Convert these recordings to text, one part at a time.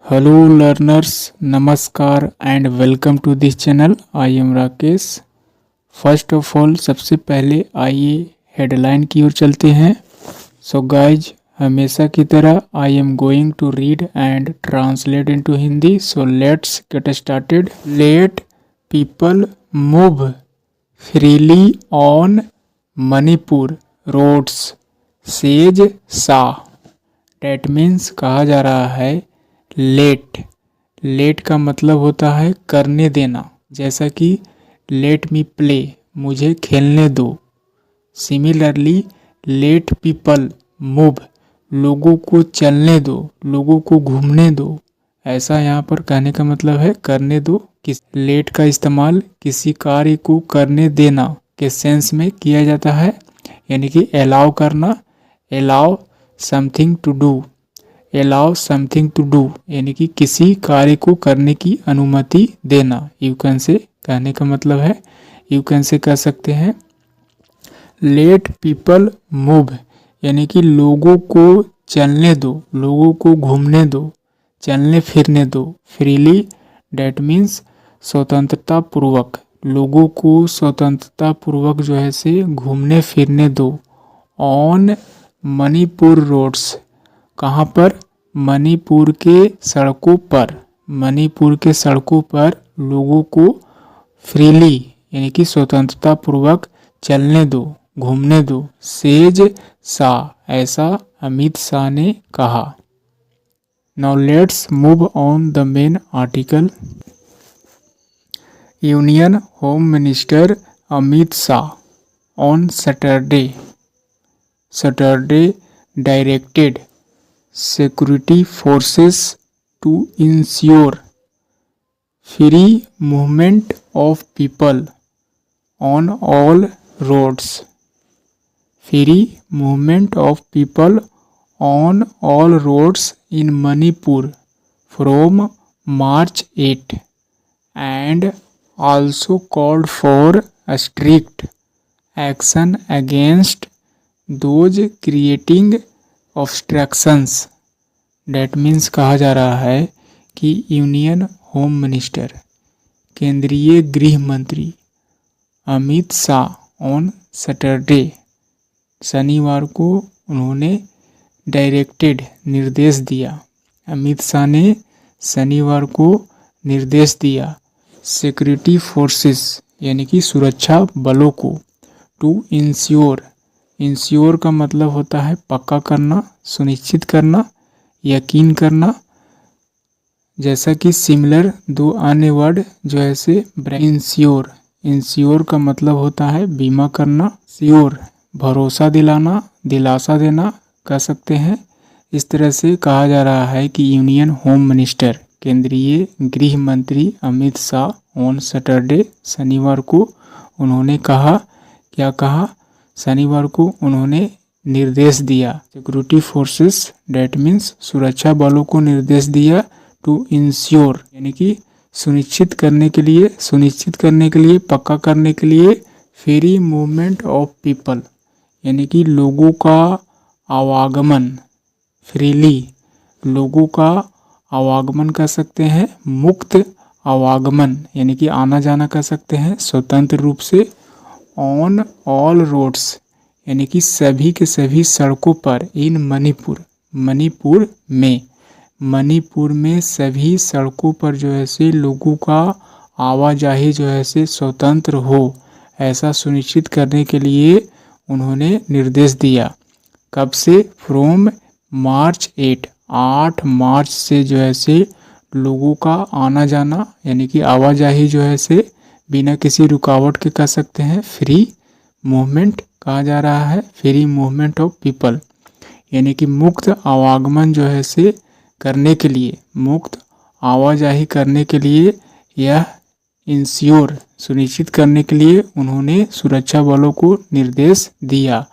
Hello learners, Namaskar and welcome to this channel. I am Rakesh. First of all सबसे पहले आइए headline की ओर चलते हैं. सो गाइज, हमेशा की तरह I am going to read and translate into Hindi. So let's get started. Let people move freely on Manipur roads says Shah. That means कहा जा रहा है लेट का मतलब होता है करने देना, जैसा कि लेट मी प्ले, मुझे खेलने दो. सिमिलरली लेट पीपल मूव, लोगों को चलने दो, लोगों को घूमने दो. ऐसा यहाँ पर कहने का मतलब है करने दो. लेट का इस्तेमाल किसी कार्य को करने देना के सेंस में किया जाता है, यानी कि अलाउ करना. Allow something to do, allow something to do यानी कि किसी कार्य को करने की अनुमति देना. यू कैन से कहने का मतलब है, यू कैन से कह सकते हैं लेट पीपल मूव, यानी कि लोगों को चलने दो, लोगों को घूमने दो, चलने फिरने दो. फ्रीली डैट मीन्स स्वतंत्रता पूर्वक, लोगों को स्वतंत्रता पूर्वक जो है से घूमने फिरने दो. ऑन मणिपुर रोड्स, कहाँ पर? मणिपुर के सड़कों पर, मणिपुर के सड़कों पर लोगों को फ्रीली यानी कि स्वतंत्रता पूर्वक चलने दो, घूमने दो. सेज शाह, ऐसा अमित शाह ने कहा. Now let's move on the main article. Union home minister Amit Shah on Saturday directed security forces to ensure free movement of people on all roads. Free movement of people on all roads in Manipur from March 8 and also called for a strict action against those creating obstructions. That means कहा जा रहा है कि union home minister, केंद्रीय गृह मंत्री Amit Shah on Saturday, शनिवार को उन्होंने डायरेक्टेड, निर्देश दिया. अमित शाह ने शनिवार को निर्देश दिया सिक्योरिटी फोर्सेस यानी कि सुरक्षा बलों को. टू इंश्योर, इंश्योर का मतलब होता है पक्का करना, सुनिश्चित करना, यकीन करना. जैसा कि सिमिलर दो अन्य वर्ड जो है से इंश्योर, इंश्योर का मतलब होता है बीमा करना. श्योर भरोसा दिलाना, दिलासा देना कह सकते हैं. इस तरह से कहा जा रहा है कि यूनियन होम मिनिस्टर, केंद्रीय गृह मंत्री अमित शाह ऑन सैटरडे, शनिवार को उन्होंने कहा, क्या कहा? शनिवार को उन्होंने निर्देश दिया सिक्योरिटी फोर्सेस, डैट मीन्स सुरक्षा बलों को निर्देश दिया. टू इंश्योर यानी कि सुनिश्चित करने के लिए, सुनिश्चित करने के लिए, पक्का करने के लिए. फ्री मूवमेंट ऑफ पीपल यानी कि लोगों का आवागमन, फ्रीली लोगों का आवागमन कह सकते हैं. मुक्त आवागमन यानी कि आना जाना कह सकते हैं स्वतंत्र रूप से. ऑन ऑल रोड्स यानी कि सभी के सभी सड़कों पर. इन मणिपुर, मणिपुर में, मणिपुर में सभी सड़कों पर जो है से लोगों का आवाजाही जो है से स्वतंत्र हो, ऐसा सुनिश्चित करने के लिए उन्होंने निर्देश दिया. कब से? फ्रॉम मार्च 8 मार्च से जो है से लोगों का आना जाना यानी कि आवाजाही जो है से बिना किसी रुकावट के कह सकते हैं फ्री मूवमेंट कहा जा रहा है. फ्री मूवमेंट ऑफ पीपल यानी कि मुक्त आवागमन जो है से करने के लिए, मुक्त आवाजाही करने के लिए, यह इंश्योर सुनिश्चित करने के लिए उन्होंने सुरक्षा बलों को निर्देश दिया.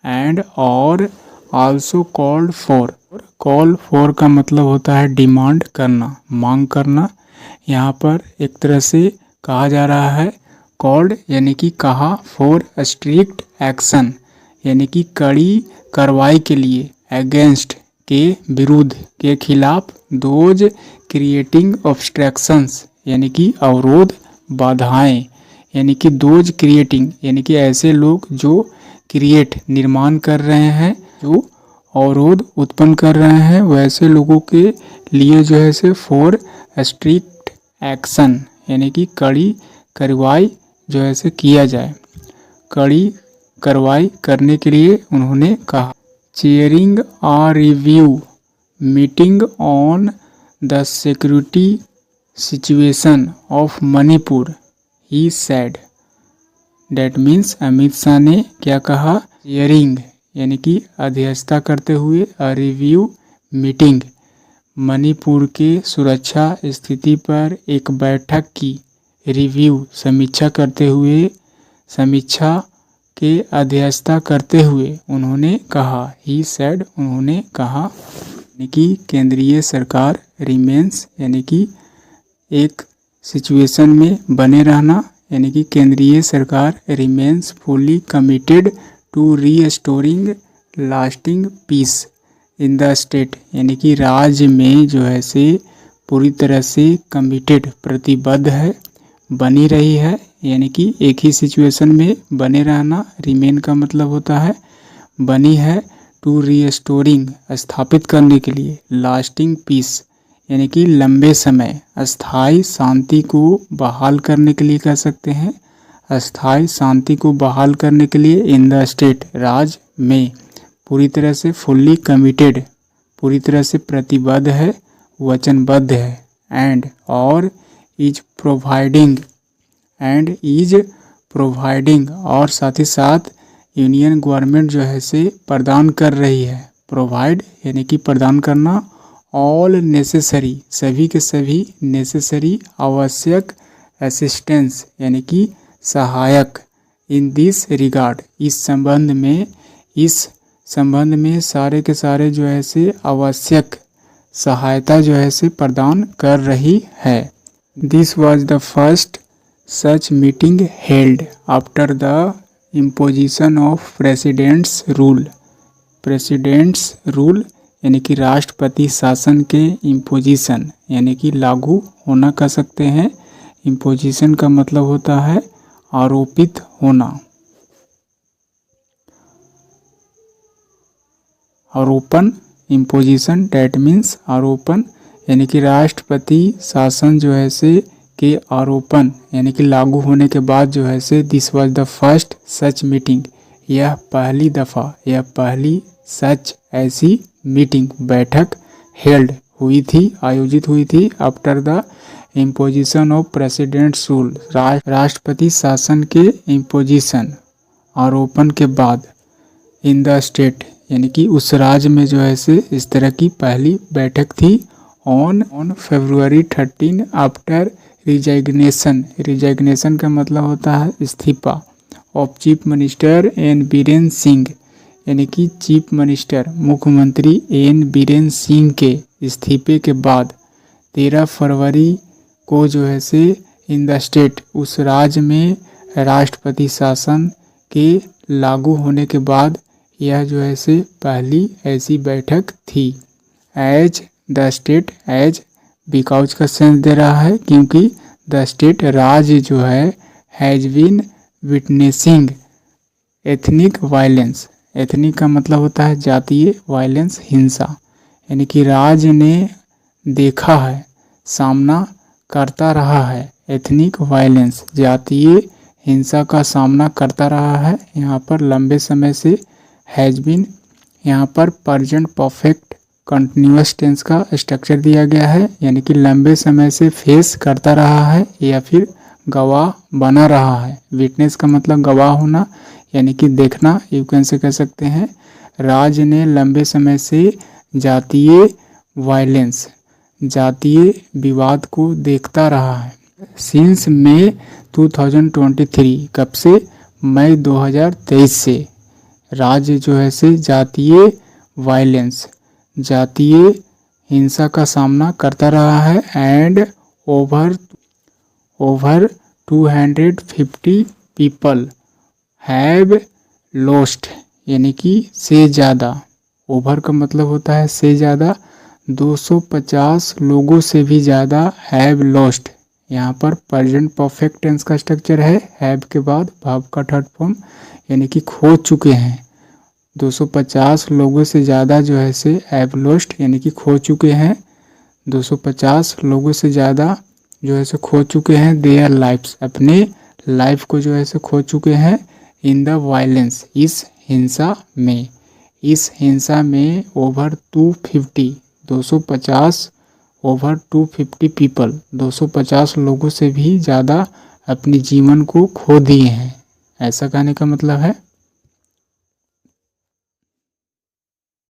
एंड और also called for, call for का मतलब होता है डिमांड करना, मांग करना. यहाँ पर एक तरह से कहा जा रहा है कॉल्ड यानी कि कहा, फॉर स्ट्रिक्ट एक्शन यानी कि कड़ी कार्रवाई के लिए, अगेंस्ट के विरुद्ध के खिलाफ, दोज क्रिएटिंग ऑब्स्ट्रक्शंस यानी कि अवरोध बाधाएं, यानी कि दोज क्रिएटिंग यानी कि ऐसे लोग जो क्रिएट निर्माण कर रहे हैं, जो अवरोध उत्पन्न कर रहे हैं, वैसे लोगों के लिए जो है से फॉर स्ट्रिक्ट एक्शन यानी कि कड़ी कार्रवाई जो है से किया जाए, कड़ी कार्रवाई करने के लिए उन्होंने कहा। Chairing a review meeting on the security situation of Manipur he said, that means Amit Shah ने क्या कहा, चेयरिंग यानी कि अध्यक्षता करते हुए, अ रिव्यू मीटिंग मणिपुर के सुरक्षा स्थिति पर एक बैठक की, रिव्यू समीक्षा करते हुए, समीक्षा के अध्यक्षता करते हुए उन्होंने कहा, ही सेड उन्होंने कहा, यानी कि केंद्रीय सरकार रिमेंस यानी कि एक सिचुएशन में बने रहना, यानी कि केंद्रीय सरकार remains fully committed to restoring lasting peace in the state, यानी कि राज्य में जो है से पूरी तरह से कमिटेड प्रतिबद्ध है, बनी रही है, यानी कि एक ही सिचुएशन में बने रहना, रिमेन का मतलब होता है बनी है, टू रीस्टोरिंग स्थापित करने के लिए, लास्टिंग पीस यानी कि लंबे समय, अस्थाई शांति को बहाल करने के लिए कह सकते हैं, अस्थाई शांति को बहाल करने के लिए, इन द स्टेट राज्य में, पूरी तरह से फुल्ली कमिटेड पूरी तरह से प्रतिबद्ध है, वचनबद्ध है, एंड और इज प्रोवाइडिंग और साथ ही साथ यूनियन गवर्नमेंट जो है से प्रदान कर रही है, प्रोवाइड यानी कि प्रदान करना, ऑल नेसेसरी सभी के सभी, नेसेसरी आवश्यक, असिस्टेंस यानी कि सहायक, इन दिस रिगार्ड इस संबंध में सारे के सारे जो है से आवश्यक सहायता जो है से प्रदान कर रही है। This was the first such meeting held after the imposition of presidents rule यानी कि राष्ट्रपति शासन के इम्पोजिशन यानी कि लागू होना कह सकते हैं। इम्पोजिशन का मतलब होता है आरोपित होना, आरोपण, इम्पोजिशन डेट मीन्स आरोपण, यानी कि राष्ट्रपति शासन जो है से के आरोपण यानी कि लागू होने के बाद जो है से, this was the first such meeting, यह पहली दफ़ा, यह पहली सच ऐसी मीटिंग बैठक हेल्ड हुई थी, आयोजित हुई थी, after the imposition of presidents rule राष्ट्रपति शासन के इम्पोजिशन आरोपण के बाद, इन द स्टेट यानी कि उस राज्य में जो है से इस तरह की पहली बैठक थी। ऑन फरवरी 13 आफ्टर रिजाइग्नेशन का मतलब होता है इस्तीफा, of chief minister N Biren Singh यानी कि चीफ मिनिस्टर मुख्यमंत्री एन बीरेन सिंह के इस्तीफे के बाद 13 फरवरी को जो है से इन द स्टेट उस राज्य में राष्ट्रपति शासन के लागू होने के बाद यह जो है से पहली ऐसी बैठक थी। As the state, as because का सेंस दे रहा है क्योंकि द स्टेट राज्य जो है has been witnessing ethnic violence, ethnic का मतलब होता है जातीय, वायलेंस हिंसा, यानी कि राज्य ने देखा है, सामना करता रहा है, एथनिक वायलेंस जातीय हिंसा का सामना करता रहा है। यहाँ पर लंबे समय से हैज़ बीन, यहाँ पर प्रेजेंट परफेक्ट कंटिन्यूअस टेंस का स्ट्रक्चर दिया गया है, यानी कि लंबे समय से फेस करता रहा है या फिर गवाह बना रहा है। विटनेस का मतलब गवाह होना यानी कि देखना, यू कैन से कह सकते हैं। राज्य ने लंबे समय से जातीय वायलेंस, जातीय विवाद को देखता रहा है। सिंस मई 2023, कब से? मई 2023 से राज्य जो है से जातीय वायलेंस, जातीय हिंसा का सामना करता रहा है। And over 250 people have lost, यानी कि से ज़्यादा ओवर का मतलब होता है से ज़्यादा, 250 लोगों से भी ज़्यादा हैव लॉस्ट। यहाँ पर प्रेजेंट परफेक्ट टेंस का स्ट्रक्चर है, हैव के बाद वर्ब का थर्ड फॉर्म, यानी कि खो चुके हैं। 250 लोगों से ज़्यादा जो है से हैव लॉस्ट यानी कि खो चुके हैं। 250 लोगों से ज़्यादा जो है से खो चुके हैं देयर लाइफ्स, अपने लाइफ को जो है से खो चुके हैं। इन द वायलेंस, इस हिंसा में, इस हिंसा में ओवर 250 ओवर 250 पीपल, 250 लोगों से भी ज़्यादा अपने जीवन को खो दिए हैं। ऐसा कहने का मतलब है